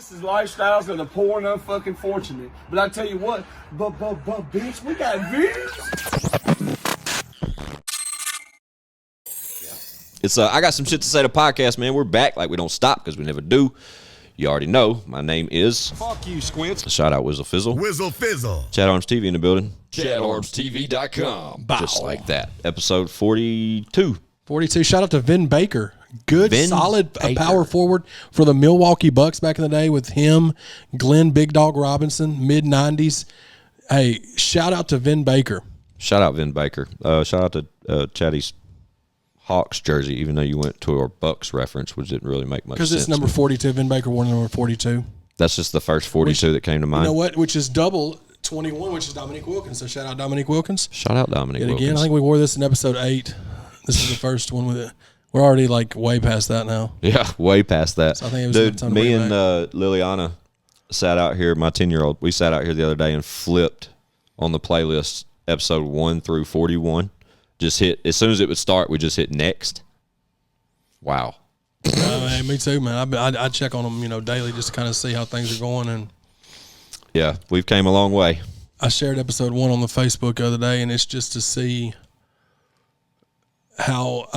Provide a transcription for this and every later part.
This is lifestyles of the poor and unfucking fortunate. But I tell you what, bitch, we got views. It's I got some shit to say to podcast, man. We're back like we don't stop because we never do. You already know. My name is... Fuck you, Squints. Shout out Whizzle Fizzle. Whizzle Fizzle. ChadArmesTV in the building. ChadArmesTV.com. Just like that. Episode 42. 42. Shout out to Vin Baker. Good, Vin solid Baker. Power forward for the Milwaukee Bucks back in the day with him, Glenn Big Dog Robinson, mid-90s. Hey, shout out to Vin Baker. Shout out Vin Baker. Shout out to Chatty's Hawks jersey, even though you went to our Bucks reference, which didn't really make much sense. Because it's number 42. Vin Baker wore number 42. That's just the first 42 that came to mind. You know what? Which is double 21, which is Dominique Wilkins. So shout out Dominique Wilkins. Shout out Dominique And Wilkins. again, I think we wore this in episode 8. This is the first one with it. We're already like way past that now. Yeah, way past that. So I think it was Dude, time to me bring and Liliana sat out here, my 10-year-old, we sat out here the other day and flipped on the playlist episode 1 through 41. Just hit, as soon as it would start, we just hit next. Wow. Man, me too, man. I check on them, daily just to kind of see how things are going. And Yeah, we've came a long way. I shared episode 1 on the Facebook the other day, and it's just to see how,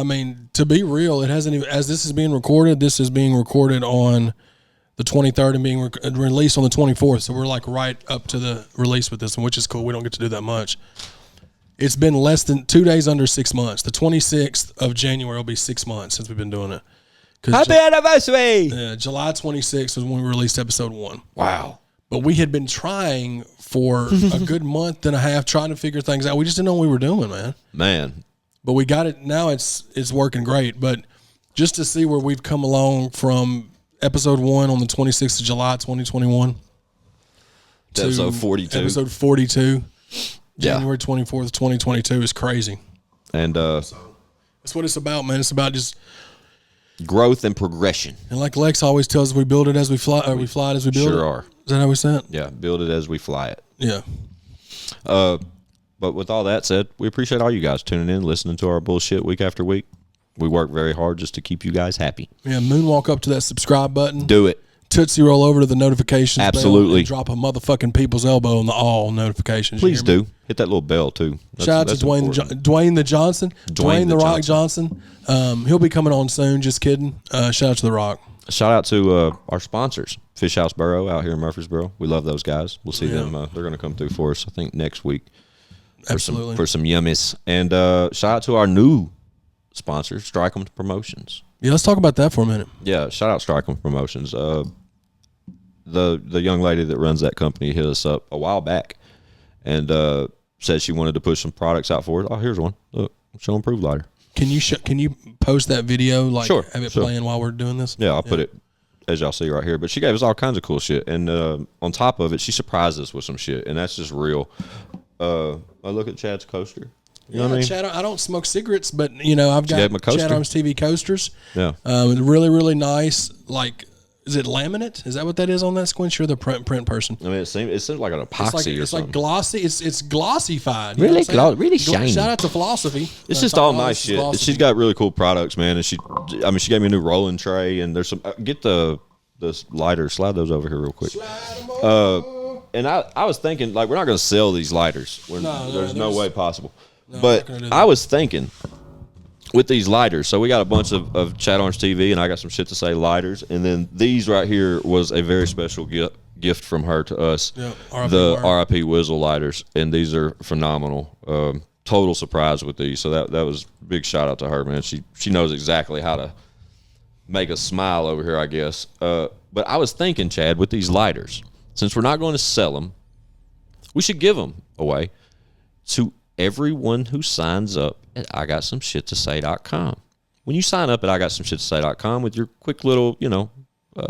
to be real, it hasn't even, as this is being recorded, this is being recorded on the 23rd and being released on the 24th. So we're like right up to the release with this one, which is cool. We don't get to do that much. It's been less than 2 days under 6 months. The 26th of January will be 6 months since we've been doing it. Happy anniversary! Yeah, July 26th was when we released episode 1. Wow. But we had been trying for a good month and a half trying to figure things out. We just didn't know what we were doing, man. Man. But we got it. Now it's working great. But just to see where we've come along from episode 1 on the 26th of July, 2021. To episode 42. Episode 42. Yeah. January 24th, 2022 is crazy. And That's what it's about, man. It's about just... growth and progression. And like Lex always tells us, we build it as we fly, or we fly it as we build it. Sure are. Is that how we say it? Yeah, build it as we fly it. Yeah. But with all that said, we appreciate all you guys tuning in, listening to our bullshit week after week. We work very hard just to keep you guys happy. Yeah, moonwalk up to that subscribe button. Do it. Tootsie roll over to the notifications bell Absolutely. and drop a motherfucking people's elbow on the all notifications. Please do. Hit that little bell, too. Shout out to Dwayne the Johnson. Dwayne the Rock Johnson. He'll be coming on soon. Just kidding. Shout out to The Rock. Shout out to our sponsors, Fish House Burrow out here in Murfreesboro. We love those guys. We'll see them. They're going to come through for us, I think, next week. Absolutely. For some yummies. And shout out to our new sponsor, Strike 'em Promotions. Yeah, let's talk about that for a minute. Yeah, shout out Strike 'em Promotions. The young lady that runs that company hit us up a while back and said she wanted to push some products out for us. Oh, here's one. Look, Show Improved lighter. Can you post that video? Like, Sure, have it sure. playing while we're doing this? Yeah, I'll put it as y'all see right here. But she gave us all kinds of cool shit, and on top of it, she surprised us with some shit, and that's just real. I look at Chad's coaster. You know what I mean? Chad, I don't smoke cigarettes, but I've got gave him a coaster? ChadArmesTV coasters. Yeah. Really, really nice. Like, is it laminate? Is that what that is on that, Squints? You're the print person. I mean, it seems like an epoxy It's or like something. glossy. It's glossified. Really know what I'm saying? really shiny. Shout out to Philosophy. It's just all nice shit. She's got really cool products, man. And she gave me a new rolling tray, and there's some. Get the lighters. Slide those over here real quick. And I was thinking, like, we're not going to sell these lighters. There's no way possible. But I was thinking, with these lighters, so we got a bunch of ChadArmesTV, and I got some shit to say lighters, and then these right here was a very special gift from her to us. Yeah, the RIP Whizzle lighters, and these are phenomenal. Total surprise with these, so that was a big shout out to her, man. She knows exactly how to make us smile over here, I guess. But I was thinking, Chad, with these lighters, since we're not going to sell them, we should give them away to everyone who signs up at IGotSomeShitToSay.com. When you sign up at IGotSomeShitToSay.com with your quick little,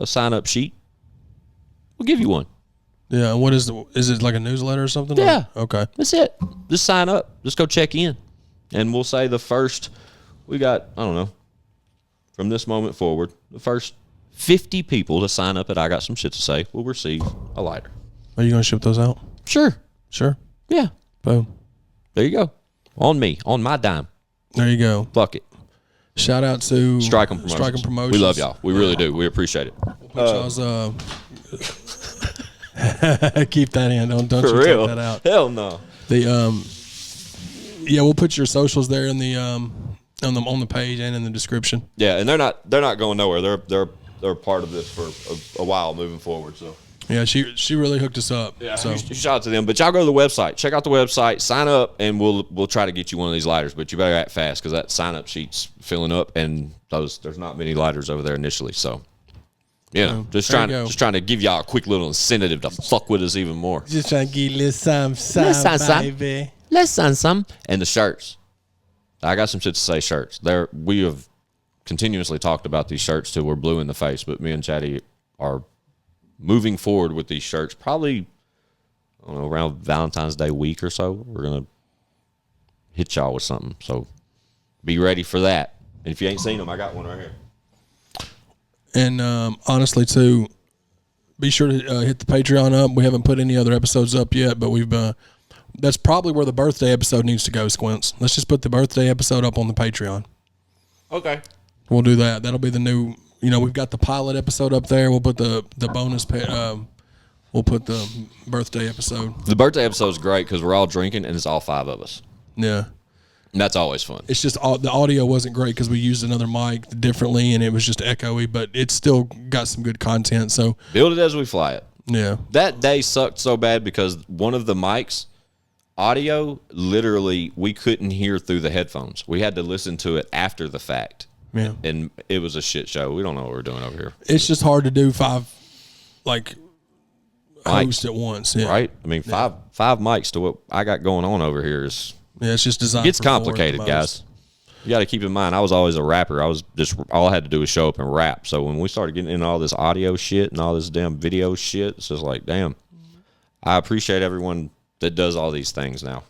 sign up sheet, we'll give you one. Yeah, what is it like a newsletter or something? Yeah. Okay. That's it. Just sign up. Just go check in. And we'll say the first, we got, I don't know, from this moment forward, the first 50 people to sign up at I Got Some Shit to Say will receive a lighter. Are you going to ship those out? Sure. Sure. Yeah. Boom. There you go. On me. On my dime. There you go. Fuck it. Shout out to Strike 'em Promotions. Strike 'em Promotions. We love y'all. We really do. We appreciate it. We'll put y'all's Keep that in. Don't For you real? take that out. Hell no. Yeah, we'll put your socials there in the on the page and in the description. Yeah, and they're not going nowhere. They're part of this for a while moving forward. So yeah, she really hooked us up. yeah, so shout out to them. But y'all go to the website, check out the website, sign up, and we'll try to get you one of these lighters. But you better act fast because that sign up sheet's filling up, and there's not many lighters over there initially. So yeah, just trying to give y'all a quick little incentive to fuck with us even more. Just trying to give you some baby. Let's sign some. And the shirts. I got some shit to say. Shirts. We have continuously talked about these shirts till we're blue in the face, but me and Chatty are moving forward with these shirts. Probably, I don't know, around Valentine's Day week or so, we're gonna hit y'all with something. So be ready for that. And if you ain't seen them, I got one right here. And honestly, too, be sure to hit the Patreon up. We haven't put any other episodes up yet, but we've that's probably where the birthday episode needs to go, Squints. Let's just put the birthday episode up on the Patreon. Okay. We'll do that. That'll be the new, we've got the pilot episode up there. We'll put the bonus, we'll put the birthday episode. The birthday episode is great because we're all drinking and it's all 5 of us. Yeah. And that's always fun. It's just the audio wasn't great because we used another mic differently and it was just echoey, but it still got some good content. So build it as we fly it. Yeah. That day sucked so bad because one of the mics, audio, literally, we couldn't hear through the headphones. We had to listen to it after the fact. Yeah. And it was a shit show. We don't know what we're doing over here. It's just hard to do 5, hosts at once. Yeah. Right? I mean, five mics to what I got going on over here is... Yeah, it's just designed. It's complicated, guys. You got to keep in mind, I was always a rapper. All I had to do was show up and rap. So when we started getting into all this audio shit and all this damn video shit, it's just like, damn. I appreciate everyone that does all these things now.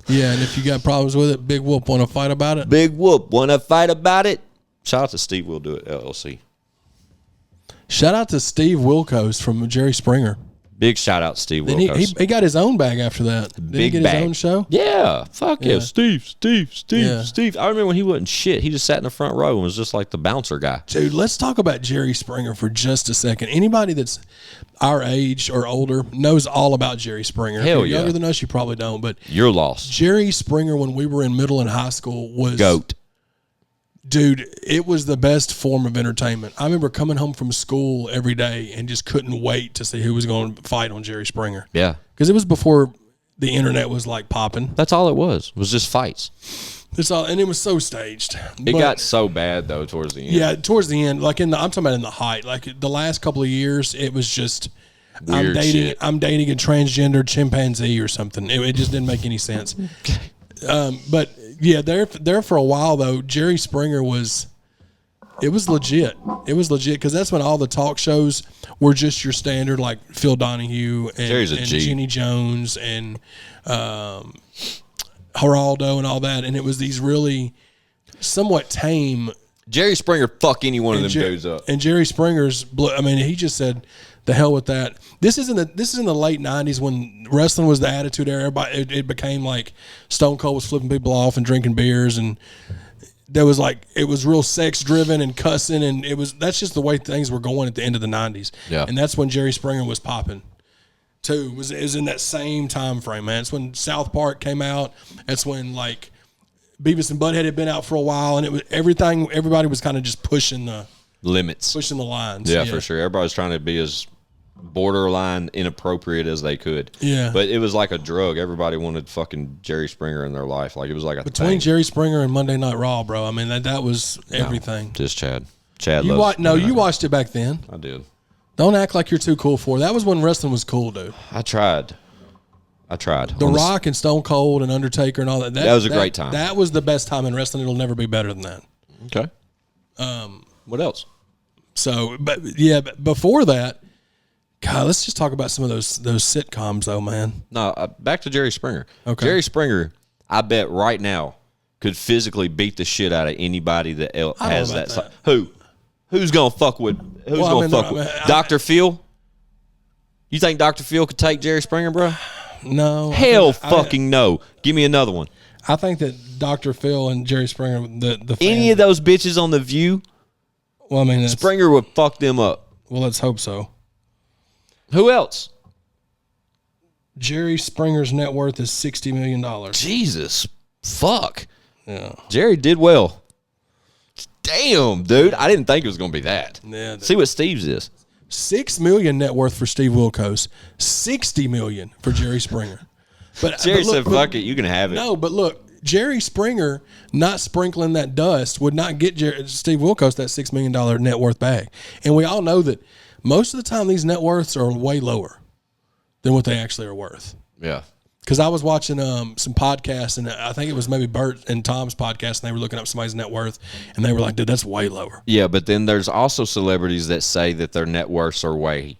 Yeah, and if you got problems with it, Big Whoop want to fight about it? Big Whoop want to fight about it? Shout out to Steve Will Do It, LLC. Shout out to Steve Wilkos from Jerry Springer. Big shout out, Steve Wilkos. He got his own bag after that. Did he get his own show? Yeah. Fuck yeah. Steve. Yeah. Steve. I remember when he wasn't shit. He just sat in the front row and was just like the bouncer guy. Dude, let's talk about Jerry Springer for just a second. Anybody that's our age or older knows all about Jerry Springer. Hell if you're yeah. younger than us, you probably don't. But you're lost. Jerry Springer, when we were in middle and high school, was... GOAT. Dude, it was the best form of entertainment. I remember coming home from school every day and just couldn't wait to see who was going to fight on Jerry Springer. Yeah. Because it was before the internet was like popping. That's all it was just fights. It's all, and it was so staged. It got so bad though towards the end. Yeah, towards the end, like I'm talking about in the height. Like the last couple of years, it was just Weird shit. I'm dating a transgender chimpanzee or something. It just didn't make any sense. But yeah, there for a while though, Jerry Springer was legit. It was legit because that's when all the talk shows were just your standard, like Phil Donahue and Jenny Jones and Geraldo and all that, and it was these really somewhat tame. Jerry Springer fuck any one of them dudes up. And Jerry Springer's, I mean, he just said, "The hell with that." This is in the late '90s when wrestling was the attitude era. Everybody, it became like Stone Cold was flipping people off and drinking beers, and there was like it was real sex driven and cussing, and that's just the way things were going at the end of the '90s. Yeah, and that's when Jerry Springer was popping. Too it was in that same time frame, man. It's when South Park came out. That's when like Beavis and Butthead had been out for a while, and it was everything. Everybody was kind of just pushing the limits, pushing the lines. Yeah, for sure. Everybody was trying to be as borderline inappropriate as they could. Yeah, but it was like a drug. Everybody wanted fucking Jerry Springer in their life. Like it was like a between thing. Jerry Springer and Monday Night Raw, bro. I mean that was everything. No, just Chad. You watched it back then. I did. Don't act like you're too cool for it. That was when wrestling was cool, dude. I tried. The Rock and Stone Cold and Undertaker and all that. That was a great time. That was the best time in wrestling. It'll never be better than that. Okay. What else? So, but yeah, before that, God, let's just talk about some of those sitcoms, though, man. No, back to Jerry Springer. Okay. Jerry Springer, I bet right now could physically beat the shit out of anybody that has that. Who's gonna fuck with? Dr. Phil? You think Dr. Phil could take Jerry Springer, bro? No. No. Give me another one. I think that Dr. Phil and Jerry Springer, the any of those bitches on The View, well, I mean, Springer would fuck them up. Well, let's hope so. Who else? Jerry Springer's net worth is $60 million. Jesus, fuck. Yeah. Jerry did well. Damn, dude. I didn't think it was going to be that. Yeah. See what Steve's is. $6 million net worth for Steve Wilkos. $60 million for Jerry Springer. But Jerry said, fuck it, you can have it. No, but look, Jerry Springer not sprinkling that dust would not get Steve Wilkos that $6 million net worth bag. And we all know that most of the time these net worths are way lower than what they actually are worth. Yeah. Because I was watching some podcasts, and I think it was maybe Bert and Tom's podcast, and they were looking up somebody's net worth, and they were like, dude, that's way lower. Yeah, but then there's also celebrities that say that their net worths are way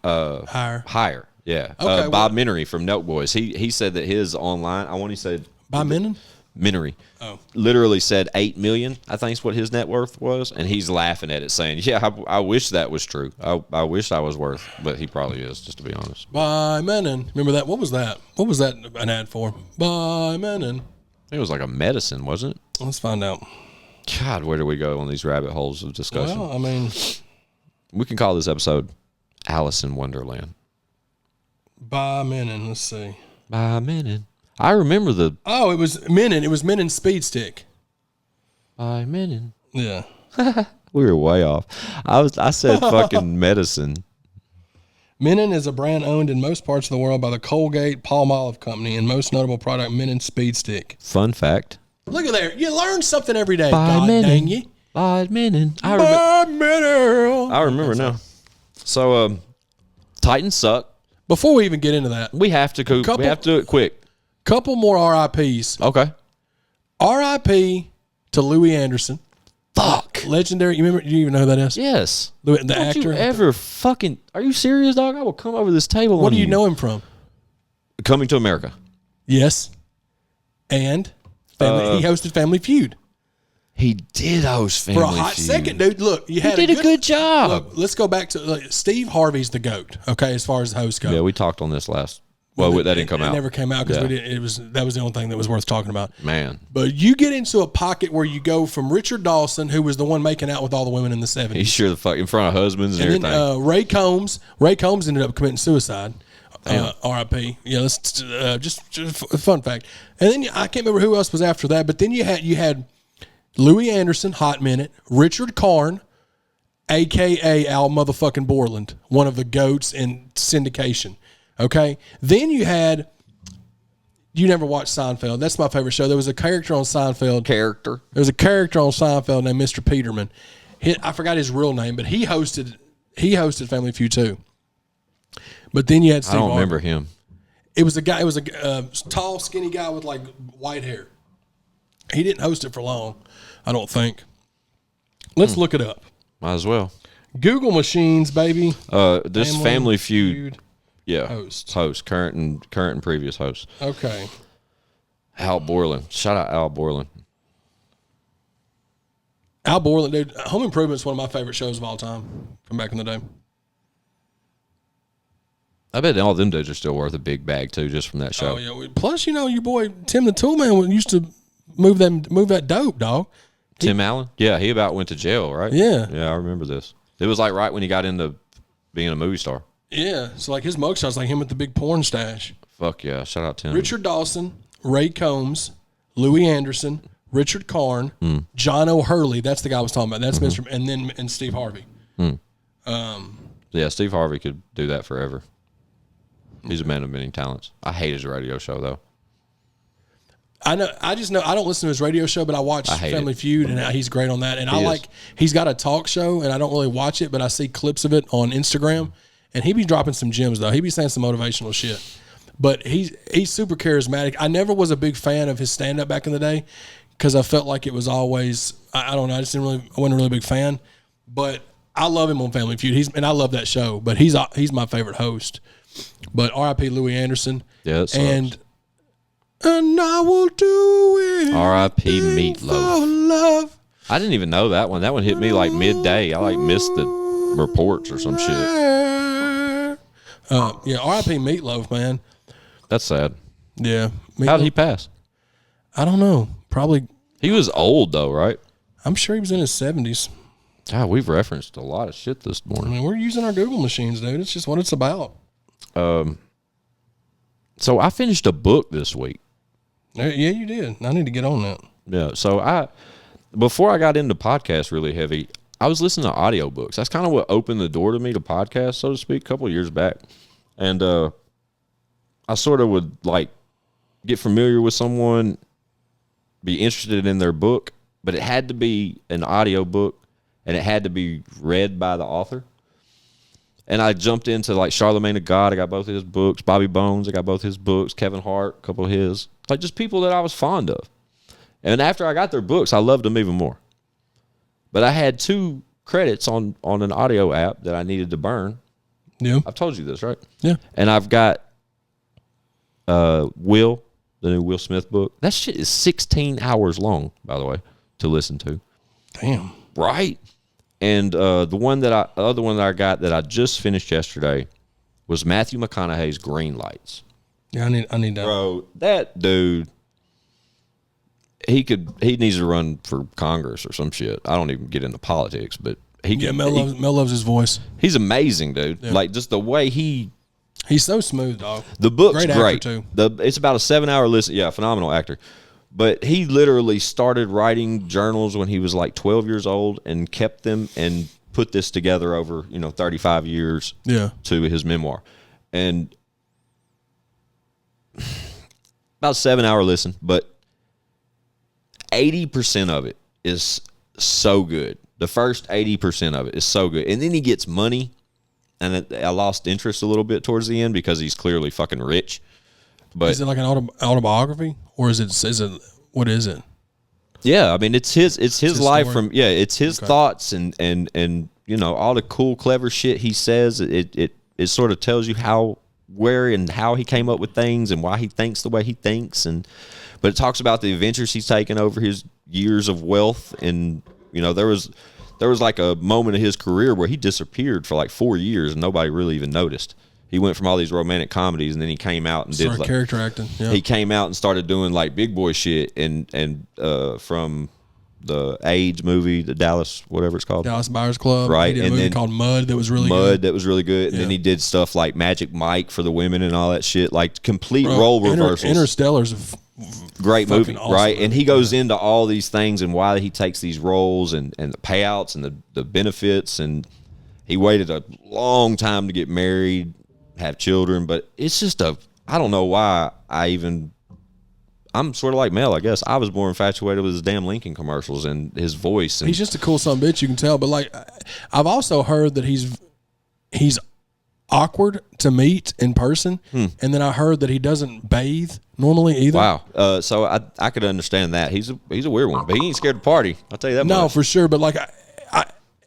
higher. Yeah. Okay, Bob Minery from Nelk Boys. He said that his online, I want to say Bob Menon? Minery. Oh. Literally said $8 million, I think is what his net worth was, and he's laughing at it saying, yeah, I wish that was true. I wish I was worth, but he probably is, just to be honest. By Menon. Remember that? What was that? What was that an ad for? By Menon. It was like a medicine, wasn't it? Let's find out. God, where do we go on these rabbit holes of discussion? Well, I mean, We can call this episode Alice in Wonderland. by Menon. Let's see. By Menon. I remember the Oh, it was Menon. It was Menon Speed Stick. By Menon. Yeah. We were way off. I said fucking medicine. Menon is a brand owned in most parts of the world by the Colgate Palmolive Company, and most notable product, Menon Speed Stick. Fun fact. Look at there. You learn something every day. By God Menon. dang you. By Menon. By Menon. I remember now. So, Titans suck. Before we even get into that, We have to do it quick. couple more RIPs. Okay. RIP to Louis Anderson. Fuck. Legendary. You remember? Do you even know who that is? Yes. The Don't actor. you ever fucking... Are you serious, dog? I will come over this table What on do you know him from? Coming to America. Yes. And he hosted Family Feud. He did host Family For a hot Feud. second, dude. Look, you had He did a good job. Look, let's go back to Steve Harvey's the GOAT. Okay, as far as the host goes. Yeah, we talked on this last... Well, that didn't come out. It never came out because Yeah. that was the only thing that was worth talking about. Man. But you get into a pocket where you go from Richard Dawson, who was the one making out with all the women in the 70s. He's sure the fuck in front of husbands and everything. Then Ray Combs. Ray Combs ended up committing suicide. RIP. Yeah, that's just a fun fact. And then I can't remember who else was after that. But then you had Louis Anderson, Hot Minute, Richard Karn, a.k.a. Al motherfucking Borland, one of the GOATs in syndication. Okay? Then you never watched Seinfeld. That's my favorite show. There was a character on Seinfeld. There was a character on Seinfeld named Mr. Peterman. I forgot his real name, but he hosted Family Feud too. But then you had Steve I don't Harvey. remember him. It was a guy. It was a tall, skinny guy with like white hair. He didn't host it for long, I don't think. Let's look it up. Might as well. Google machines, baby. This Family Feud. Yeah. Host. Current and previous host. Okay. Al Borland. Shout out Al Borland. Al Borland, dude. Home Improvement's one of my favorite shows of all time from back in the day. I bet all them dudes are still worth a big bag too, just from that show. Oh yeah. Plus, your boy Tim the Toolman used to move that dope, dog. Tim Allen? Yeah, he about went to jail, right? Yeah. Yeah, I remember this. It was like right when he got into being a movie star. Yeah. So like his mugshot's like him with the big porn stash. Fuck yeah. Shout out Tim. Richard Dawson, Ray Combs, Louis Anderson, Richard Karn, John O'Hurley. That's the guy I was talking about. That's Mr. And Steve Harvey. Yeah, Steve Harvey could do that forever. He's a man of many talents. I hate his radio show though. I know. I just know I don't listen to his radio show, but I watch Family Feud, and he's great on that. And he's got a talk show, and I don't really watch it, but I see clips of it on Instagram, and he be dropping some gems though. He be saying some motivational shit, but he's super charismatic. I never was a big fan of his stand up back in the day because I felt like it was always I don't know. I wasn't a really big fan, but I love him on Family Feud. And I love that show, but he's my favorite host. But R.I.P. Louis Anderson. Yeah, it sucks. And I will do it. R.I.P. Meatloaf. For love. I didn't even know that one. That one hit me like midday. I missed the reports or some shit. Yeah, R.I.P. Meatloaf, man. That's sad. Yeah. How did he pass? I don't know. Probably. He was old though, right? I'm sure he was in his 70s. God, we've referenced a lot of shit this I morning. mean, we're using our Google machines, dude. It's just what it's about. So I finished a book this week. Yeah, you did. I need to get on that. Yeah. So before I got into podcasts really heavy, I was listening to audiobooks. That's kind of what opened the door to me to podcasts, so to speak, a couple of years back. And I sort of would like get familiar with someone, be interested in their book, but it had to be an audiobook and it had to be read by the author. And I jumped into like Charlemagne the God. I got both of his books. Bobby Bones, I got both his books. Kevin Hart, a couple of his. Like just people that I was fond of. And after I got their books, I loved them even more. But I had 2 credits on an audio app that I needed to burn. Yeah. I've told you this, right? Yeah. And I've got Will, the new Will Smith book. That shit is 16 hours long, by the way, to listen to. Damn. Right? And the other one that I got that I just finished yesterday was Matthew McConaughey's Green Lights. Yeah, I need that. Bro, that dude, he needs to run for Congress or some shit. I don't even get into politics, but Mel loves his voice. he's amazing, dude. Yeah. Like just the way he's so smooth, dog. the book's Great great. actor, too. It's about a 7-hour listen. Yeah, phenomenal actor. But he literally started writing journals when he was like 12 years old and kept them and put this together over, 35 years to his memoir. And about 7-hour listen, but 80% of it is so good. The first 80% of it is so good. And then he gets money, and I lost interest a little bit towards the end because he's clearly fucking rich. But is it like an autobiography, or is it what is it? Yeah, I mean it's his life story? it's his thoughts and all the cool clever shit he says. It sort of tells you where and how he came up with things and why he thinks the way he thinks, but it talks about the adventures he's taken over his years of wealth. And there was like a moment of his career where he disappeared for like 4 years and nobody really even noticed. He went from all these romantic comedies, and then he came out and did character acting. Yeah. He came out and started doing like big boy shit, and from the AIDS movie, the Dallas whatever it's called, Dallas Buyers Club. Right, He did a and movie then called Mud that was really Mud good. that was really good, and then he did stuff like Magic Mike for the women and all that shit, like complete role reversals. Interstellar's great movie, awesome right? movie. And he goes into all these things and why he takes these roles and the payouts and the benefits. And he waited a long time to get married, have children, but it's just I don't know why I'm sort of like Mel, I guess. I was more infatuated with his damn Lincoln commercials and his voice. And he's just a cool son of a bitch, you can tell. But like, I've also heard that he's awkward to meet in person, and then I heard that he doesn't bathe normally either. Wow. So I could understand that. He's a weird one, but he ain't scared to party. I'll tell you that. No, much. for sure. But like,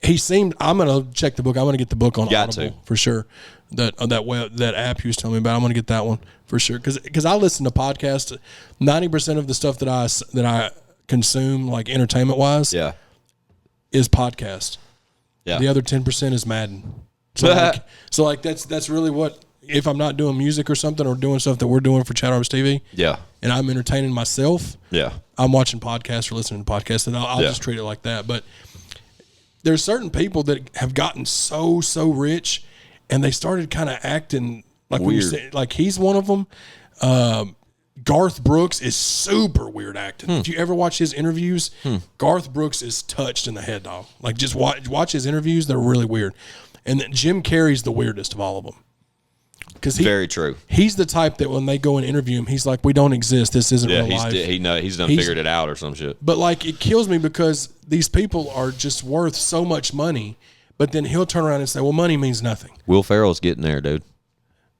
he seemed. I'm gonna check the book. I'm gonna get the book on Audible for sure. That app you was telling me about. I'm gonna get that one for sure because I listen to podcasts. 90% of the stuff that I consume, like entertainment wise, is podcast. Yeah. The other 10% is Madden. So like that's really what, if I'm not doing music or something or doing stuff that we're doing for ChadArmesTV. Yeah. And I'm entertaining myself. Yeah. I'm watching podcasts or listening to podcasts, and I'll just treat it like that. But there's certain people that have gotten so rich, and they started kind of acting like weird. Like he's one of them. Garth Brooks is super weird acting. If you ever watch his interviews, Garth Brooks is touched in the head, dog. Like just watch his interviews; they're really weird. And then Jim Carrey's the weirdest of all of them. Very true. He's the type that when they go and interview him, he's like, "We don't exist. This isn't real life." He's figured it out or some shit. But like, it kills me because these people are just worth so much money. But then he'll turn around and say, "Well, money means nothing." Will Ferrell's getting there, dude.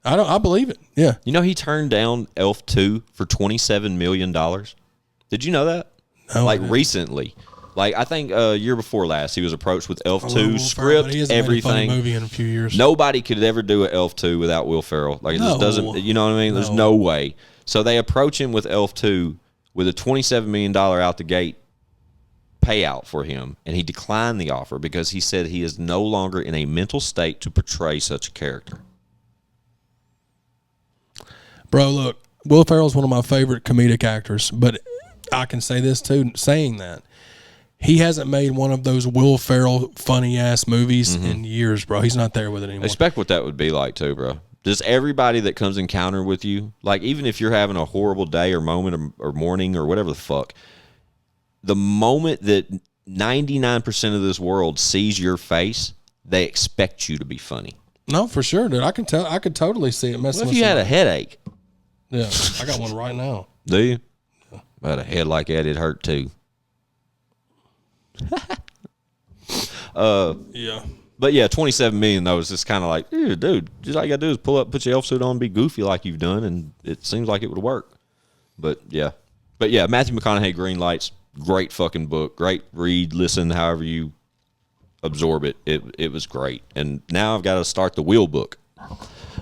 I believe it. Yeah. He turned down Elf 2 for $27 million. Did you know that? No, recently. Like, I think year before last, he was approached with Elf 2 Will Ferrell, script, but he hasn't everything. made a funny movie in a few years. Nobody could ever do an Elf 2 without Will Ferrell. Like, this doesn't, you know what I mean? There's no way. So they approach him with Elf 2 with a $27 million out the gate payout for him, and he declined the offer because he said he is no longer in a mental state to portray such a character. Bro, look, Will Ferrell's one of my favorite comedic actors, but I can say this too, saying that he hasn't made one of those Will Ferrell funny ass movies in years, bro. He's not there with it anymore. Expect what that would be like too, bro. Does everybody that comes encounter with you, like even if you're having a horrible day or moment or morning or whatever the fuck, the moment that 99% of this world sees your face, they expect you to be funny. No, for sure, dude. I can tell. I could totally see it messing What if with you had a somebody. headache? Yeah, I got one right now. Do you? I had a head like that. It hurt too. Yeah. But yeah, 27 million though is just kind of like, dude, just all you gotta do is pull up, put your elf suit on, be goofy like you've done, and it seems like it would work. But yeah, Matthew McConaughey, Green Lights, great fucking book, great read, listen, however you absorb it. It was great, and now I've got to start the Will book.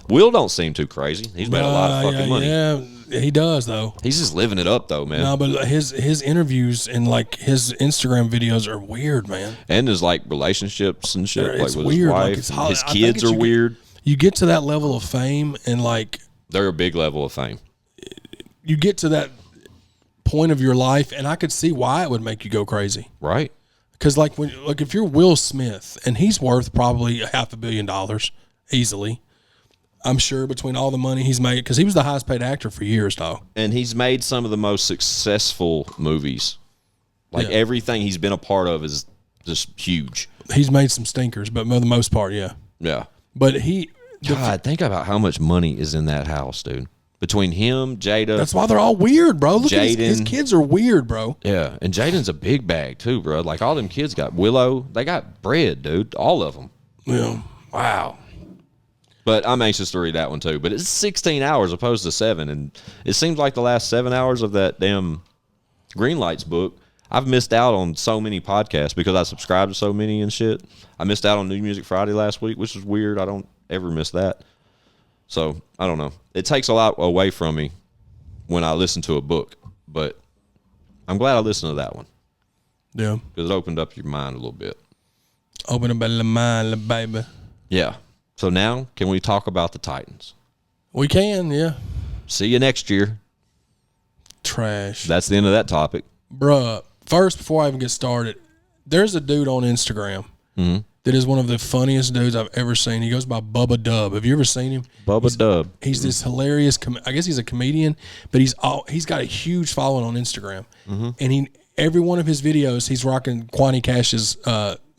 Will don't seem too crazy. He's made a lot of fucking money. Yeah, he does though. He's just living it up though, man. No, but his interviews and like his Instagram videos are weird, man. And his like relationships and shit, It's like with weird. his wife. Like, it's hot. His I think kids are weird. You get to that level of fame, and like They're a big level of fame. you get to that point of your life, and I could see why it would make you go crazy. Right. Because like if you're Will Smith, and he's worth probably $500 million easily, I'm sure, between all the money he's made, because he was the highest paid actor for years, dog. And he's made some of the most successful movies. Like everything he's been a part of is just huge. He's made some stinkers, but for the most part, yeah. Yeah. But God, think about how much money is in that house, dude. Between him, Jada. that's why they're all weird, bro. Look at his Jaden. kids are weird, bro. Yeah, and Jaden's a big bag too, bro. Like all them kids got Willow. They got bread, dude. All of them. Yeah. Wow. But I'm anxious to read that one too. But it's 16 hours opposed to 7, and it seems like the last 7 hours of that damn Green Lights book, I've missed out on so many podcasts because I subscribe to so many and shit. I missed out on New Music Friday last week, which is weird. I don't ever miss that. So I don't know. It takes a lot away from me when I listen to a book, but I'm glad I listened to that one Yeah. because it opened up your mind a little bit. Open up the mind, baby. Yeah. So now, can we talk about the Titans? We can, yeah. See you next year. Trash. That's the end of that topic. Bruh, first, before I even get started, there's a dude on Instagram that is one of the funniest dudes I've ever seen. He goes by Bubba Dub. Have you ever seen him? Bubba Dub. He's this hilarious. I guess he's a comedian, but he's got a huge following on Instagram, and every one of his videos he's rocking Quani Cash's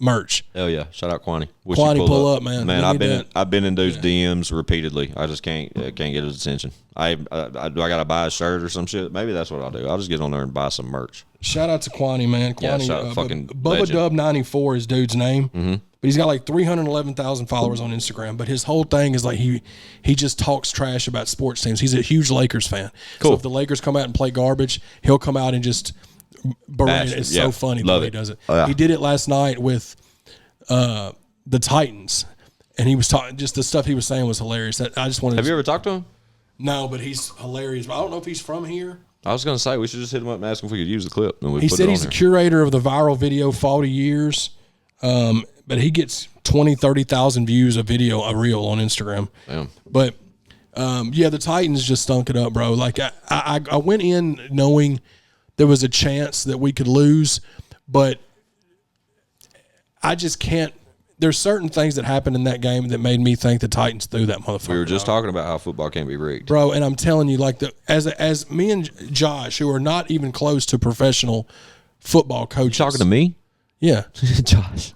merch. Hell yeah! Shout out Quani. Wish Quani, he'd pull up, man. Man, We need I've been in dude's DMs repeatedly. I just can't get his attention. I gotta buy a shirt or some shit. Maybe that's what I'll do. I'll just get on there and buy some merch. Shout out to Quani, man. Yeah, Quani, shout out fucking Bubba legend. Dub 94 is dude's name. But he's got like 311,000 followers on Instagram. But his whole thing is like he just talks trash about sports teams. He's a huge Lakers fan. Cool. So if the Lakers come out and play garbage, he'll come out and just berate it. It's Yeah. so funny the Love way he it. does it. Oh, yeah. He did it last night with the Titans. And he was talking, just the stuff he was saying was hilarious. I just wanted Have to. you ever talked to him? No, but he's hilarious. I don't know if he's from here. I was gonna say we should just hit him up and ask him if we could use the clip. And we He put said it on he's the there. curator of the viral video 40 years, but he gets 20, 30,000 views a reel on Instagram. Damn. But, yeah, the Titans just stunk it up, bro. Like, I went in knowing there was a chance that we could lose, but I just can't. There's certain things that happened in that game that made me think the Titans threw that motherfucker. We were just talking about how football can't be rigged. Bro, and I'm telling you, like as me and Josh, who are not even close to professional football coaches, You talking to me? yeah, Josh.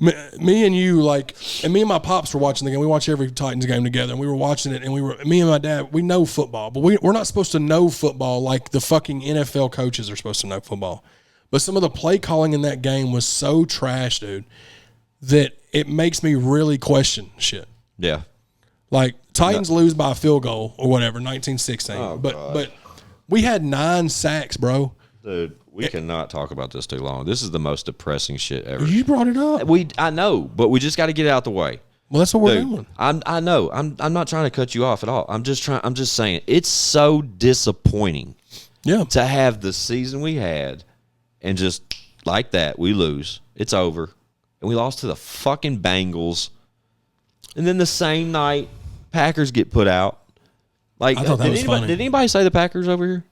me and you, like, and me and my pops were watching the game. We watch every Titans game together, and we were watching it, and me and my dad, we know football, but we're not supposed to know football like the fucking NFL coaches are supposed to know football. But some of the play calling in that game was so trash, dude, that it makes me really question shit. Yeah. Like, Titans lose by a field goal or whatever, 19-16. But we had 9 sacks, bro. Dude, we cannot talk about this too long. This is the most depressing shit ever. You brought it up. I know, but we just got to get it out the way. Well, that's what we're Dude, doing. I know. I'm not trying to cut you off at all. I'm just saying it's so disappointing Yeah. to have the season we had and just like that we lose. It's over. And we lost to the fucking Bengals. And then the same night Packers get put out. Like, I thought that was funny. Did anybody say the Packers over here?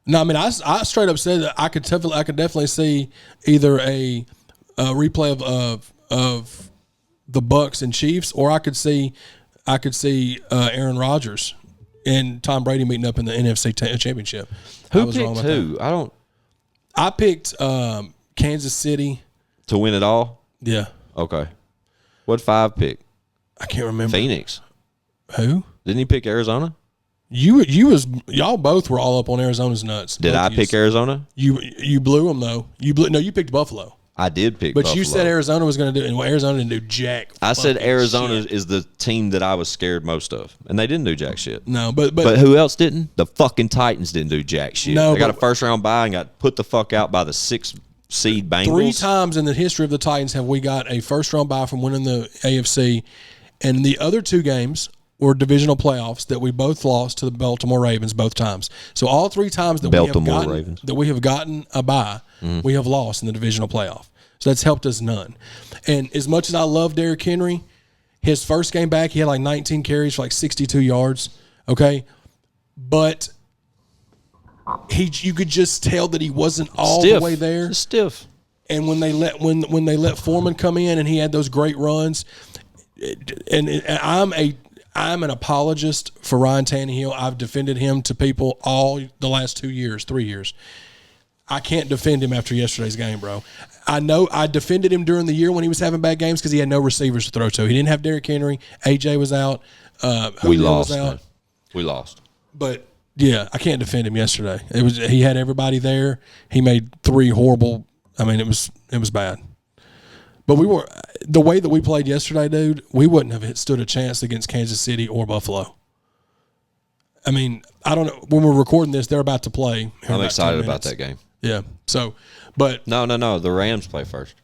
No, I mean, I straight up said that I could definitely see either a replay of the Bucks and Chiefs, or I could see I could see Aaron Rodgers and Tom Brady meeting up in the NFC Championship. Who picked who? I picked Kansas City to win it all. Yeah. Okay. What 5 pick? I can't remember. Phoenix. Who? Didn't he pick Arizona? Y'all both were all up on Arizona's nuts. Did I pick Arizona? You blew them though. You picked Buffalo. I did pick But Buffalo. you said Arizona was going to do it, and Arizona didn't do jack. I said Arizona shit. is the team that I was scared most of, and they didn't do jack shit. No, but who else didn't? The fucking Titans didn't do jack shit. No, they got a first round bye and got put the fuck out by the 6th seed Bengals. 3 times in the history of the Titans have we got a first round bye from winning the AFC, and the other 2 games were divisional playoffs that we both lost to the Baltimore Ravens both times. So all 3 times that we have gotten a bye, we have lost in the divisional playoff. So that's helped us none. And as much as I love Derrick Henry, his first game back, he had like 19 carries for like 62 yards. Okay. But you could just tell that he wasn't all the way there. Stiff. And when they let Foreman come in and he had those great runs, and I'm an apologist for Ryan Tannehill. I've defended him to people all the last 3 years. I can't defend him after yesterday's game, bro. I know I defended him during the year when he was having bad games because he had no receivers to throw to. He didn't have Derrick Henry. AJ was out. We lost. We lost. But yeah, I can't defend him yesterday. He had everybody there. He made 3 horrible. I mean, it was bad. But the way that we played yesterday, dude. We wouldn't have stood a chance against Kansas City or Buffalo. I mean, I don't know. When we're recording this, they're about to play. I'm excited about that game. Yeah. So, but no. The Rams play first.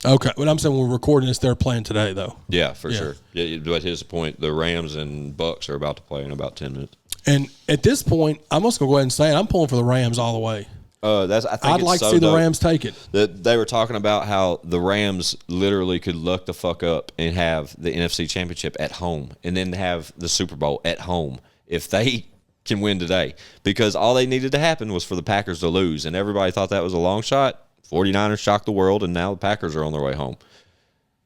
Okay, but I'm saying when we're recording this, they're playing today, though. Yeah, for sure. Yeah, but his point, the Rams and Bucks are about to play in about 10 minutes. And at this point, I'm just gonna go ahead and say it. I'm pulling for the Rams all the way. I'd like to see the Rams take it. They were talking about how the Rams literally could luck the fuck up and have the NFC Championship at home, and then have the Super Bowl at home if they can win today, because all they needed to happen was for the Packers to lose, and everybody thought that was a long shot. 49ers shocked the world, and now the Packers are on their way home.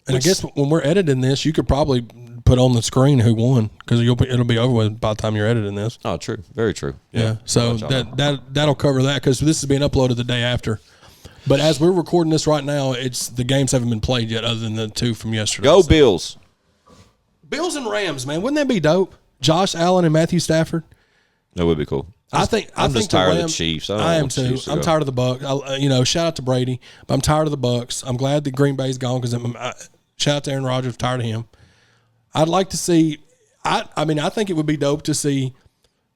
And I guess when we're editing this, you could probably put on the screen who won, because it'll be over with by the time you're editing this. Oh, true. Very true. Yeah. So that'll cover that, because this is being uploaded the day after. But as we're recording this right now, the games haven't been played yet, other than the 2 from yesterday. Go Bills. Bills and Rams, man. Wouldn't that be dope? Josh Allen and Matthew Stafford. That would be cool. I'm just tired of the Chiefs. I am too. I'm tired of the Bucks. Shout out to Brady, but I'm tired of the Bucks. I'm glad that Green Bay's gone, because shout out to Aaron Rodgers. Tired of him. I'd like to see. I think it would be dope to see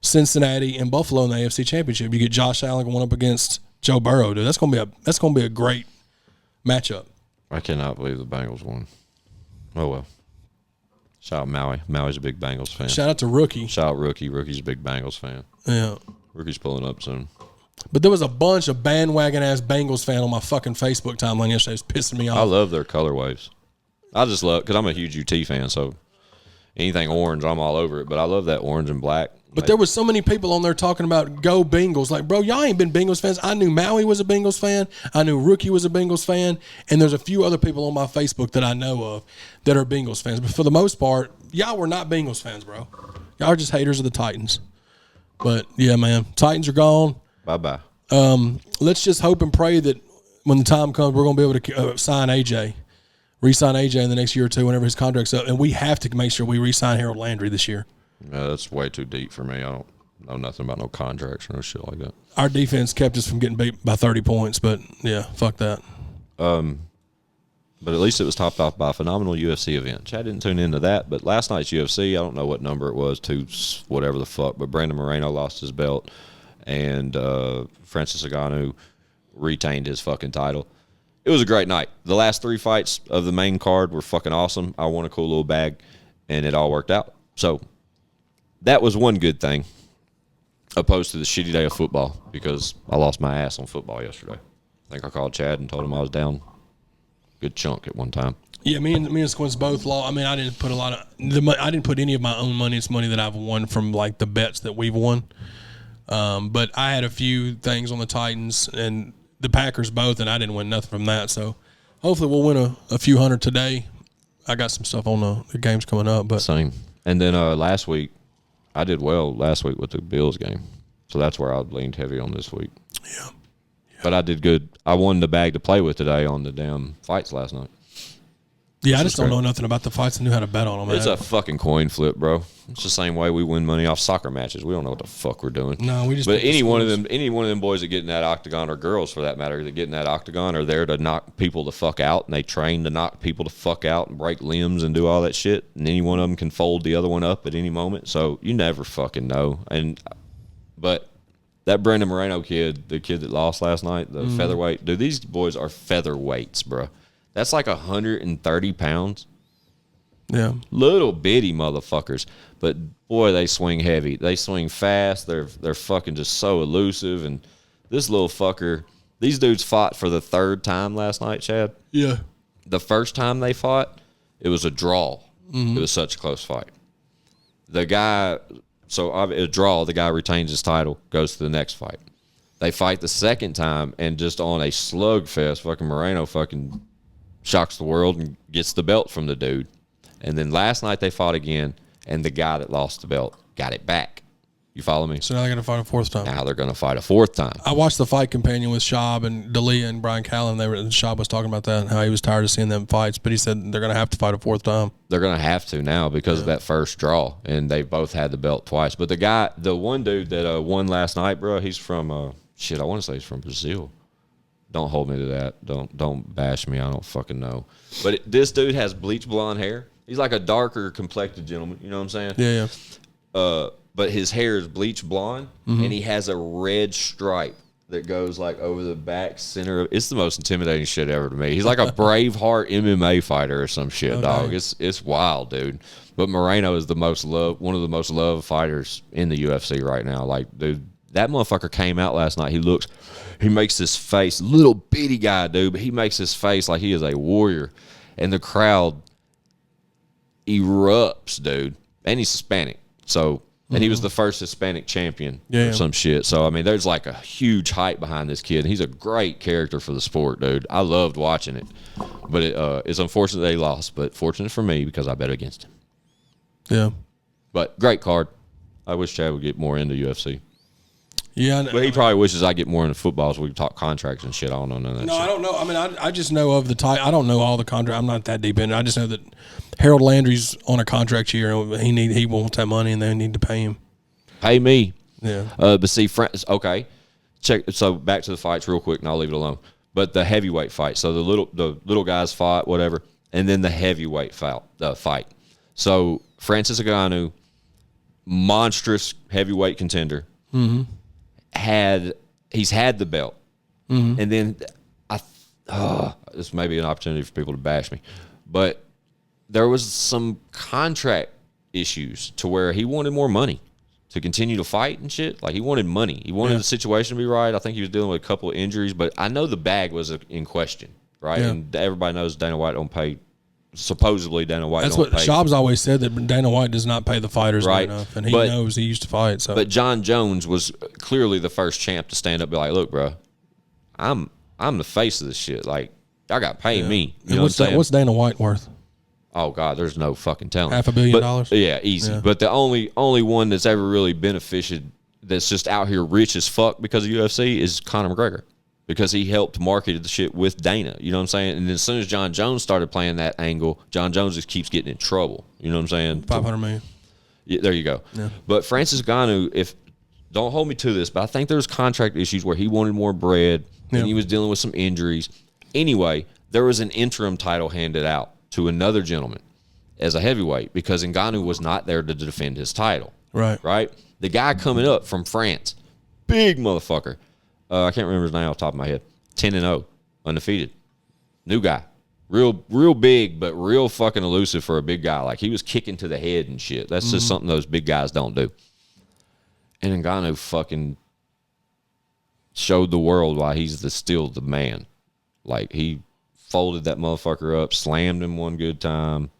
Cincinnati and Buffalo in the AFC Championship. You get Josh Allen going up against Joe Burrow, dude. That's gonna be a great matchup. I cannot believe the Bengals won. Oh well. Shout out Maui. Maui's a big Bengals fan. Shout out to Rookie. Shout out Rookie. Rookie's a big Bengals fan. Yeah. Rookie's pulling up soon. But there was a bunch of bandwagon-ass Bengals fan on my fucking Facebook timeline yesterday. It was pissing me off. I love their color waves. I just love, because I'm a huge UT fan, so anything orange, I'm all over it. But I love that orange and black. But there was so many people on there talking about go Bengals. Like, bro, y'all ain't been Bengals fans. I knew Maui was a Bengals fan. I knew Rookie was a Bengals fan. And there's a few other people on my Facebook that I know of that are Bengals fans. But for the most part, y'all were not Bengals fans, bro. Y'all are just haters of the Titans. But, yeah, man, Titans are gone. Bye-bye. Let's just hope and pray that when the time comes, we're going to be able to sign AJ, re-sign AJ in the next year or two whenever his contract's up. And we have to make sure we re-sign Harold Landry this year. Yeah, that's way too deep for me. I don't know nothing about no contracts or no shit like that. Our defense kept us from getting beat by 30 points, but, yeah, fuck that. But at least it was topped off by a phenomenal UFC event. Chad didn't tune into that, but last night's UFC, I don't know what number it was, whatever the fuck, but Brandon Moreno lost his belt, and Francis Ngannou retained his fucking title. It was a great night. The last 3 fights of the main card were fucking awesome. I won a cool little bag, and it all worked out. So that was one good thing, opposed to the shitty day of football, because I lost my ass on football yesterday. I think I called Chad and told him I was down good chunk at one time. Yeah, me and Squints both lost. I mean, I didn't put I didn't put any of my own money. It's money that I've won from like the bets that we've won. But I had a few things on the Titans and the Packers both, and I didn't win nothing from that. So hopefully we'll win a few hundred today. I got some stuff on the games coming up, but same. And then last week, I did well last week with the Bills game. So that's where I leaned heavy on this week. Yeah. But I did good. I won the bag to play with today on the damn fights last night. Yeah, I just don't know nothing about the fights. I knew how to bet on them. It's a fucking coin flip, bro. It's the same way we win money off soccer matches. We don't know what the fuck we're doing. No, we just. But any one of them boys that get in that octagon, or girls for that matter, that get in that octagon, are there to knock people the fuck out, and they train to knock people the fuck out and break limbs and do all that shit. And any one of them can fold the other one up at any moment. So you never fucking know. But that Brandon Moreno kid, the kid that lost last night, the featherweight, dude, these boys are featherweights, bro. That's like 130 pounds. Yeah. Little bitty motherfuckers. But, boy, they swing heavy. They swing fast. They're fucking just so elusive. And this little fucker, these dudes fought for the third time last night, Chad. Yeah. The first time they fought, it was a draw. It was such a close fight. The guy, a draw, the guy retains his title, goes to the next fight. They fight the second time, and just on a slugfest, fucking Moreno fucking shocks the world and gets the belt from the dude. And then last night they fought again, and the guy that lost the belt got it back. You follow me? So now they're going to fight a fourth time. Now they're going to fight a fourth time. I watched the fight companion with Shab and D'Elia and Brian Callen. Shab was talking about that and how he was tired of seeing them fights, but he said they're going to have to fight a fourth time. They're going to have to now because of that first draw, and they both had the belt twice. But the one dude that won last night, bro, he's from, I want to say he's from Brazil. Don't hold me to that. Don't bash me. I don't fucking know. But this dude has bleach blonde hair. He's like a darker complected gentleman. You know what I'm saying? Yeah, yeah. But his hair is bleach blonde, and he has a red stripe that goes like over the back center. It's the most intimidating shit ever to me. He's like a Braveheart MMA fighter or some shit, dog. Nice. It's wild, dude. But Moreno is one of the most loved fighters in the UFC right now. Like, dude, that motherfucker came out last night. He makes this face, little bitty guy, dude, but he makes his face like he is a warrior. And the crowd erupts, dude. And he's Hispanic. So, and he was the first Hispanic champion or some shit. So, I mean, there's like a huge hype behind this kid. He's a great character for the sport, dude. I loved watching it. But it's unfortunate they lost, but fortunate for me because I bet against him. Yeah. But great card. I wish Chad would get more into UFC. Yeah, but he probably wishes I get more into football so we can talk contracts and shit. I don't know none of that shit. I don't know. I mean, I just know of the I don't know all the contract. I'm not that deep in it. I just know that Harold Landry's on a contract year, and he wants that money, and they need to pay him. Pay me. Yeah. But see, okay. Check. So back to the fights real quick, and I'll leave it alone. But the heavyweight fight. So the little guys fought, whatever, and then the heavyweight fight. So Francis Ngannou, monstrous heavyweight contender. Mm-hmm. He's had the belt, and then this may be an opportunity for people to bash me, but there was some contract issues to where he wanted more money to continue to fight and shit. Like, he wanted money. He wanted the situation to be right. I think he was dealing with a couple of injuries, but I know the bag was in question, right? Yeah. And everybody knows Dana White don't pay. Supposedly Dana White. That's what Schaub's always said, that Dana White does not pay the fighters enough, and he knows he used to fight. So, but John Jones was clearly the first champ to stand up and be like, "Look, bro, I'm the face of this shit. Like, y'all got to pay me." You know what I'm saying? What's Dana White worth? Oh God, there's no fucking telling. $500 million. Yeah, easy. Yeah. But the only one that's ever really benefited, that's just out here rich as fuck because of UFC, is Conor McGregor. Because he helped market the shit with Dana. You know what I'm saying? And as soon as John Jones started playing that angle, John Jones just keeps getting in trouble. You know what I'm saying? $500 million. Yeah, there you go. Yeah. But Francis Ngannou, don't hold me to this, but I think there was contract issues where he wanted more bread and he was dealing with some injuries. Anyway, there was an interim title handed out to another gentleman as a heavyweight because Ngannou was not there to defend his title. Right? The guy coming up from France, big motherfucker. I can't remember his name off the top of my head. 10-0, undefeated. New guy. Real big, but real fucking elusive for a big guy. Like, he was kicking to the head and shit. That's just something those big guys don't do. And Ngannou fucking showed the world why he's still the man. Like, he folded that motherfucker up, slammed him one good time.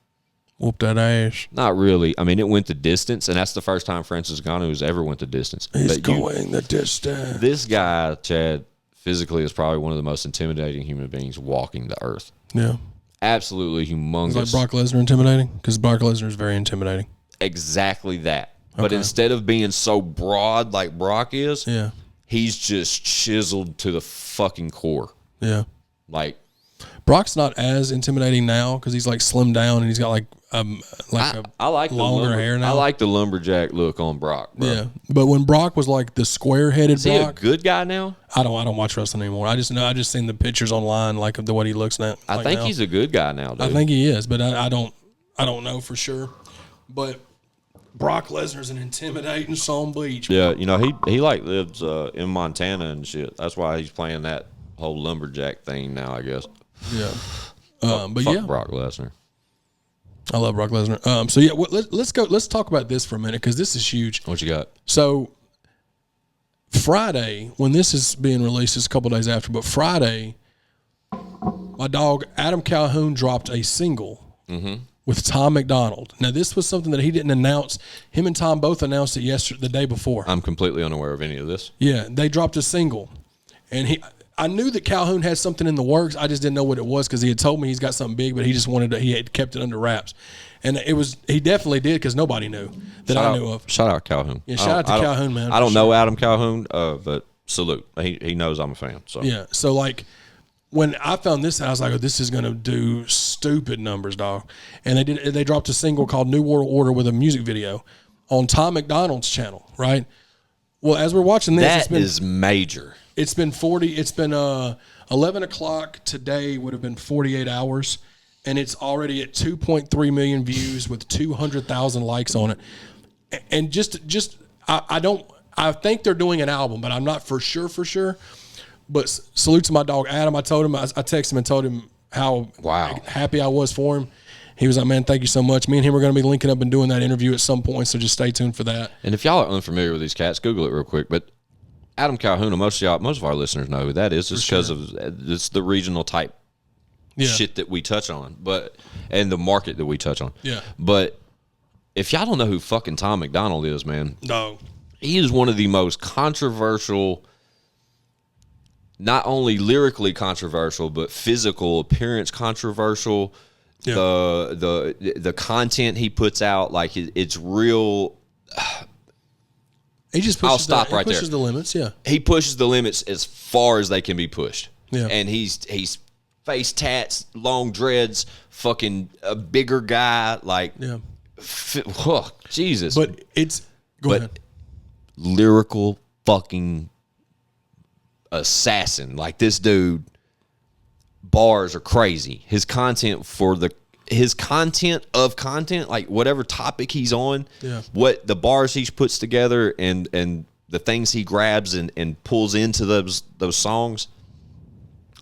Whoop that ass. Not really. I mean, it went the distance, and that's the first time Francis Ngannou has ever went the distance. He's going the distance. This guy, Chad, physically is probably one of the most intimidating human beings walking the earth. Yeah. Absolutely humongous. Is like Brock Lesnar intimidating? Because Brock Lesnar is very intimidating. exactly that. But Okay. instead of being so broad like Brock is, Yeah. he's just chiseled to the fucking core. Yeah. Like, Brock's not as intimidating now because he's like slimmed down and he's got like I like longer hair now. I like the lumberjack look on Brock, bro. Yeah, but when Brock was like the square-headed Is he a Brock, good guy now? I don't watch wrestling anymore. I just seen the pictures online like of what he looks now. I think he's a good guy now, dude. I think he is, but I don't know for sure. But Brock Lesnar's an intimidating son of a bitch. Yeah, you know, he like lives in Montana and shit. That's why he's playing that whole lumberjack thing now, I guess. Yeah. But Fuck yeah, Brock Lesnar. I love Brock Lesnar. So yeah, let's go. Let's talk about this for a minute because this is huge. What you got? So Friday, when this is being released, it's a couple days after. But Friday, my dog Adam Calhoun dropped a single with Tom McDonald. Now this was something that he didn't announce. Him and Tom both announced it the day before. I'm completely unaware of any of this. Yeah, they dropped a single, and I knew that Calhoun had something in the works. I just didn't know what it was because he had told me he's got something big, but he had kept it under wraps, and he definitely did because nobody knew that I knew of. Shout out Calhoun. Yeah, shout out to Calhoun, man. I don't know Adam Calhoun, but salute. He knows I'm a fan. So Yeah, so like when I found this, I was like, oh, this is gonna do stupid numbers, dog. And they dropped a single called "New World Order" with a music video on Tom McDonald's channel, right? Well, as we're watching this, that is major. It's been 11 o'clock today would have been 48 hours, and it's already at 2.3 million views with 200,000 likes on it. And I think they're doing an album, but I'm not for sure. But salute to my dog Adam. I texted him and told him how happy I was for him. He was like, man, thank you so much. Me and him are going to be linking up and doing that interview at some point, so just stay tuned for that. And if y'all are unfamiliar with these cats, Google it real quick. But Adam Calhoun, most of our listeners know who that is, just because of it's the regional type shit that we touch on, and the market that we touch on. Yeah. But if y'all don't know who fucking Tom McDonald is, man, No. he is one of the most controversial, not only lyrically controversial, but physical appearance controversial. Yeah. The content he puts out, like it's real. He just pushes I'll stop right there. Pushes the limits, yeah. He pushes the limits as far as they can be pushed. Yeah. And he's face tats, long dreads, fucking a bigger guy, like Jesus. But go ahead. Lyrical fucking assassin. Like this dude, bars are crazy. His content of content, like whatever topic he's on, what the bars he puts together and the things he grabs and pulls into those songs,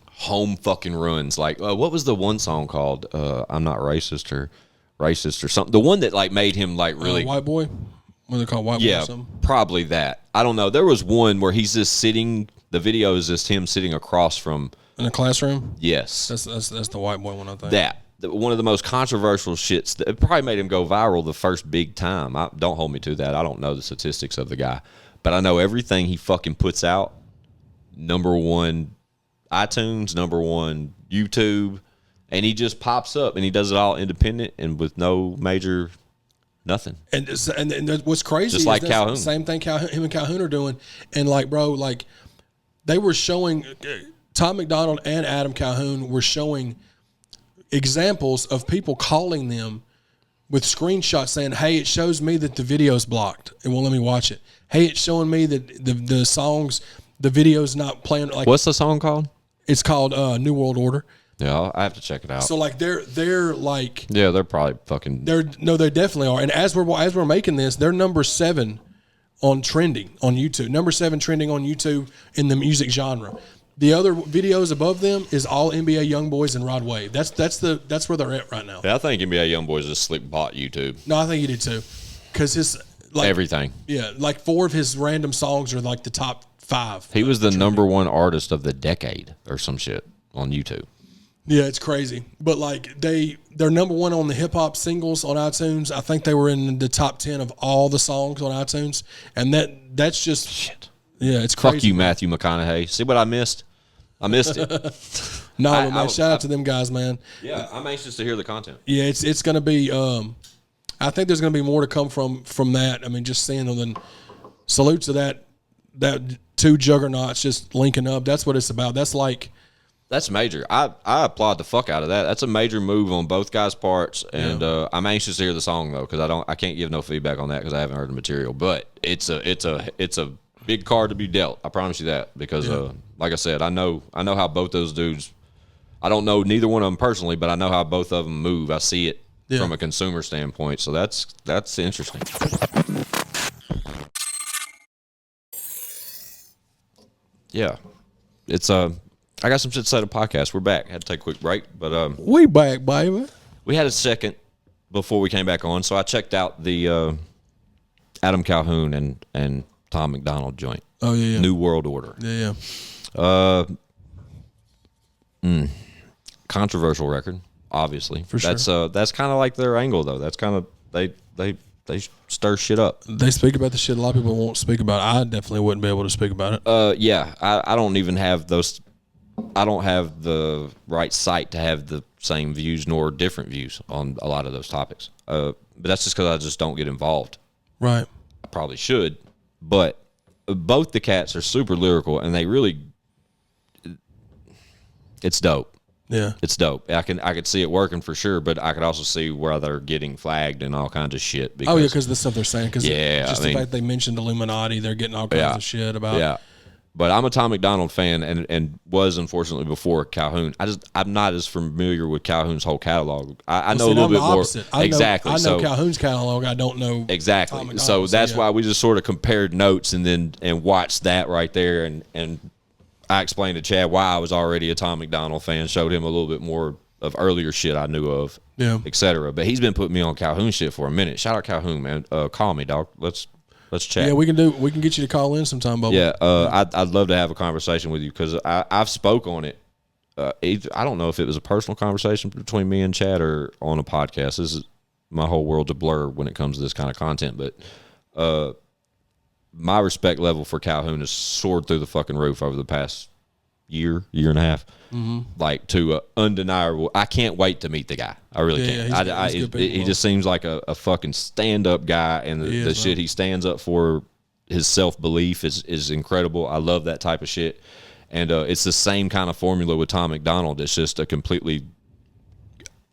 home fucking runs. Like what was the one song called? I'm not racist or something. The one that like made him like really White Boy. What they call White Boy or something? Probably that. I don't know. There was one where he's just sitting. The video is just him sitting across from in a classroom. Yes, that's the White Boy one. I think one of the most controversial shits that it probably made him go viral the first big time. Don't hold me to that. I don't know the statistics of the guy, but I know everything he fucking puts out. Number one iTunes, number one YouTube, and he just pops up and he does it all independent and with no major nothing. And what's crazy just is like Calhoun. Same thing him and Calhoun are doing. And like, bro, like they were showing Tom McDonald and Adam Calhoun were showing examples of people calling them with screenshots saying, hey, it shows me that the video's blocked. It won't let me watch it. Hey, it's showing me that the songs, the video's not playing. Like, what's the song called? It's called New World Order. Yeah, I have to check it out. So like they're like they're probably fucking they definitely are. And as we're making this, they're number 7 on trending on YouTube. Number 7 trending on YouTube in the music genre. The other videos above them is all NBA YoungBoys and Rod Wave. That's where they're at right now. Yeah, I think NBA YoungBoys just slick bought YouTube. No, I think he did too, because his everything. Yeah, like 4 of his random songs are like the top 5. He was the number 1 artist of the decade or some shit on YouTube. Yeah, it's crazy. But like they're number 1 on the hip hop singles on iTunes. I think they were in the top 10 of all the songs on iTunes, and that's just shit. Yeah, it's crazy. Fuck you, Matthew McConaughey. See what I missed? I missed it. Man, shout out to them guys, man. Yeah, I'm anxious to hear the content. Yeah, it's going to be. I think there's going to be more to come from that. I mean, just seeing them. Then salute to that two juggernauts just linking up. That's what it's about. That's major. I applaud the fuck out of that. That's a major move on both guys' parts, and I'm anxious to hear the song though, because I can't give no feedback on that because I haven't heard the material. But it's a big card to be dealt. I promise you that, because like I said, I know how both those dudes. I don't know neither one of them personally, but I know how both of them move. I see it from a consumer standpoint, so that's interesting. Yeah, it's I got some shit to say to podcast. We're back. Had to take a quick break, but we back, baby. We had a second before we came back on, so I checked out the Adam Calhoun and Tom McDonald joint. Oh yeah. New World Order. Yeah. Controversial record, obviously. For sure. That's kind of like their angle, though. That's kind of they stir shit up. They speak about the shit a lot of people won't speak about. I definitely wouldn't be able to speak about it. Yeah, I don't even have those. I don't have the right site to have the same views nor different views on a lot of those topics. But that's just because I just don't get involved. Right. I probably should, but both the cats are super lyrical, and they really. It's dope. Yeah, it's dope. I could see it working for sure, but I could also see where they're getting flagged and all kinds of shit. Because, because the stuff they're saying. Because the fact they mentioned Illuminati, they're getting all kinds of shit about. Yeah, but I'm a Tom McDonald fan, and was unfortunately before Calhoun. I'm not as familiar with Calhoun's whole catalog. I know a little bit more. Exactly. I know Calhoun's catalog. I don't know exactly. So that's why we just sort of compared notes and watched that right there, and I explained to Chad why I was already a Tom McDonald fan, showed him a little bit more of earlier shit I knew of, etc. But he's been putting me on Calhoun shit for a minute. Shout out Calhoun, man. Call me, dog. Let's chat. Yeah, we can get you to call in sometime, Bubba. Yeah, I'd love to have a conversation with you, because I've spoke on it. I don't know if it was a personal conversation between me and Chad or on a podcast. This is my whole world's a blur when it comes to this kind of content, but my respect level for Calhoun has soared through the fucking roof over the past year and a half. Mm-hmm. Like, to undeniable. I can't wait to meet the guy. I really can't. He just seems like a fucking stand-up guy, and the shit he stands up for, his self-belief is incredible. I love that type of shit. And it's the same kind of formula with Tom McDonald. It's just a completely,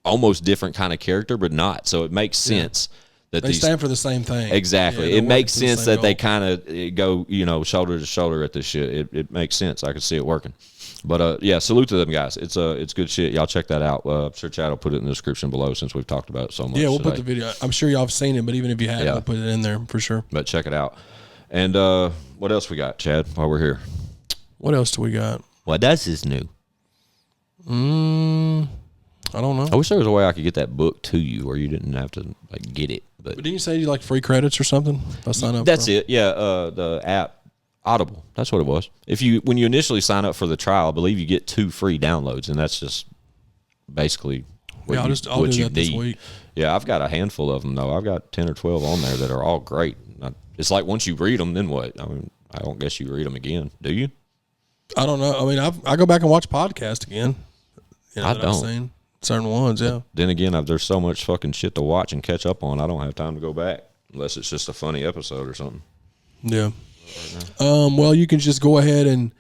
almost different kind of character, but not. So it makes sense. That they stand for the same thing. Exactly. It makes sense that they kind of go, shoulder to shoulder at this shit. It makes sense. I can see it working. But salute to them guys. It's good shit. Y'all check that out. I'm sure Chad will put it in the description below, since we've talked about it so much. Yeah, we'll put the video. I'm sure y'all have seen it, but even if you haven't, we'll put it in there for sure. But check it out. And what else we got, Chad, while we're here? What else do we got? What else is new? I don't know. I wish there was a way I could get that book to you where you didn't have to get it. But didn't you say you like free credits or something? If I sign up. That's it. Yeah. The app Audible. That's what it was. When you initially sign up for the trial, I believe you get 2 free downloads, and that's just basically what I'll do that this week. Yeah, I've got a handful of them though. I've got 10 or 12 on there that are all great. It's like, once you read them, then what? I mean, I don't guess you read them again, do you? I don't know. I mean, I go back and watch podcasts again. I don't. I've seen certain ones, yeah. Then again, there's so much fucking shit to watch and catch up on. I don't have time to go back unless it's just a funny episode or something. Yeah. Well, you can just go ahead and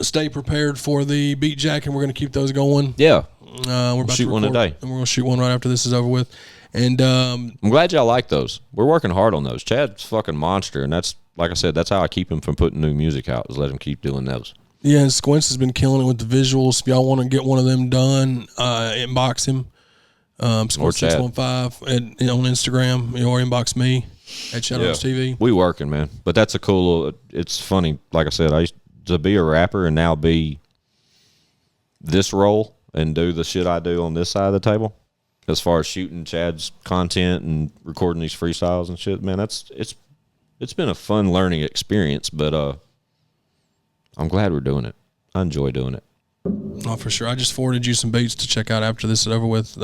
stay prepared for the Beat Jack, and we're going to keep those going. Yeah. We're about to shoot one today. And we're going to shoot one right after this is over with. And I'm glad y'all like those. We're working hard on those. Chad's fucking monster, and that's, like I said, that's how I keep him from putting new music out, is let him keep doing those. Yeah, and Squints has been killing it with the visuals. If y'all want to get one of them done, inbox him. Squints615 on Instagram, or inbox me at ChadArmesTV. We working, man. But that's a cool, it's funny. Like I said, I used to be a rapper and now be this role and do the shit I do on this side of the table. As far as shooting Chad's content and recording these freestyles and shit, man, it's been a fun learning experience, but I'm glad we're doing it. I enjoy doing it. Oh, for sure. I just forwarded you some beats to check out after this is over with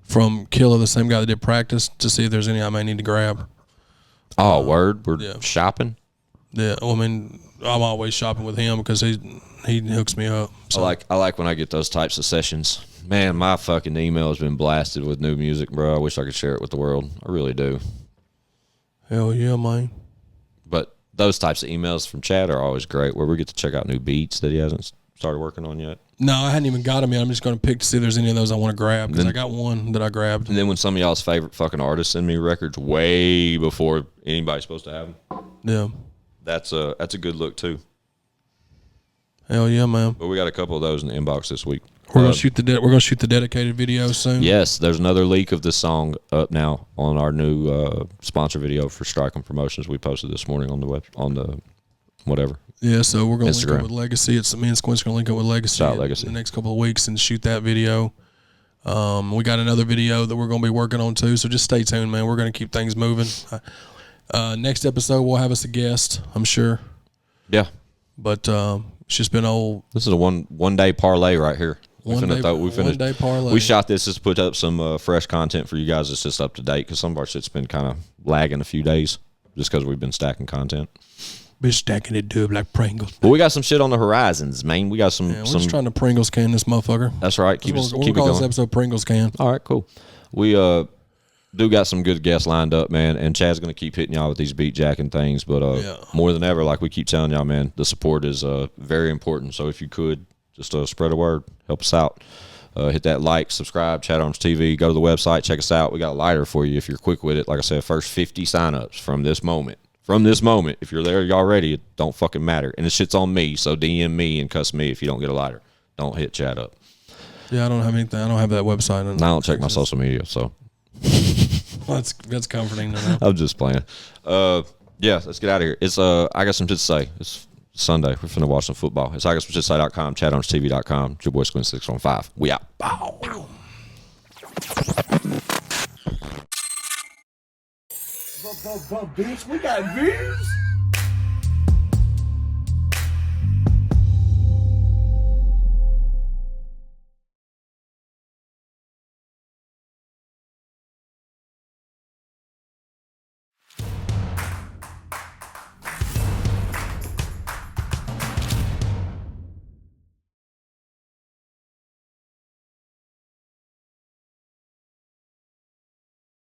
from Killa, the same guy that did Practice, to see if there's any I may need to grab. Oh, word? We're shopping? Yeah. Well, I mean, I'm always shopping with him because he hooks me up. So. I like when I get those types of sessions. Man, my fucking email has been blasted with new music, bro. I wish I could share it with the world. I really do. Hell yeah, man. But those types of emails from Chad are always great, where we get to check out new beats that he hasn't started working on yet. No, I hadn't even got them yet. I'm just going to pick to see if there's any of those I want to grab, because I got one that I grabbed. And then when some of y'all's favorite fucking artists send me records way before anybody's supposed to have them, Yeah. that's a good look too. Hell yeah, man. But we got a couple of those in the inbox this week. We're gonna shoot the dedicated video soon. Yes, there's another leak of this song up now on our new sponsor video for Strike and Promotions we posted this morning on the whatever. Yeah, so we're gonna link Instagram. up with Legacy. It's me and Squints gonna link up with Legacy, Shout out Legacy. in the next couple of weeks and shoot that video. We got another video that we're gonna be working on too. So just stay tuned, man. We're gonna keep things moving. Next episode we'll have us a guest, I'm sure. Yeah, But it's just been old. this is a one day parlay right here. One day parlay. We shot this just to put up some fresh content for you guys. It's just up to date because some of our shit's been kind of lagging a few days just because we've been stacking content. Been stacking it dub like Pringles. But we got some shit on the horizons, man. We got some. Yeah, we're just trying to Pringles can this motherfucker. That's right. Keep We'll it call going. this episode Pringles can. All right, cool. We do got some good guests lined up, man, and Chad's gonna keep hitting y'all with these beat jacking things. But more than ever, like we keep telling y'all, man, the support is very important. So if you could just spread a word, help us out. Hit that like, subscribe, ChadArmesTV. Go to the website, check us out. We got a lighter for you if you're quick with it. Like I said, first 50 signups from this moment. If you're there already, it don't fucking matter. And the shit's on me, so DM me and cuss me if you don't get a lighter. Don't hit Chad up. Yeah, I don't have anything. I don't have that website. And I don't check my social media, so. That's comforting to know. I'm just playing. Yeah, let's get out of here. It's I got some shit to say. It's Sunday. We're finna watch some football. It's IGSSTS.com, ChadArmesTV.com. It's your boy Squints 615. We out. Bow. Bitch, we got views.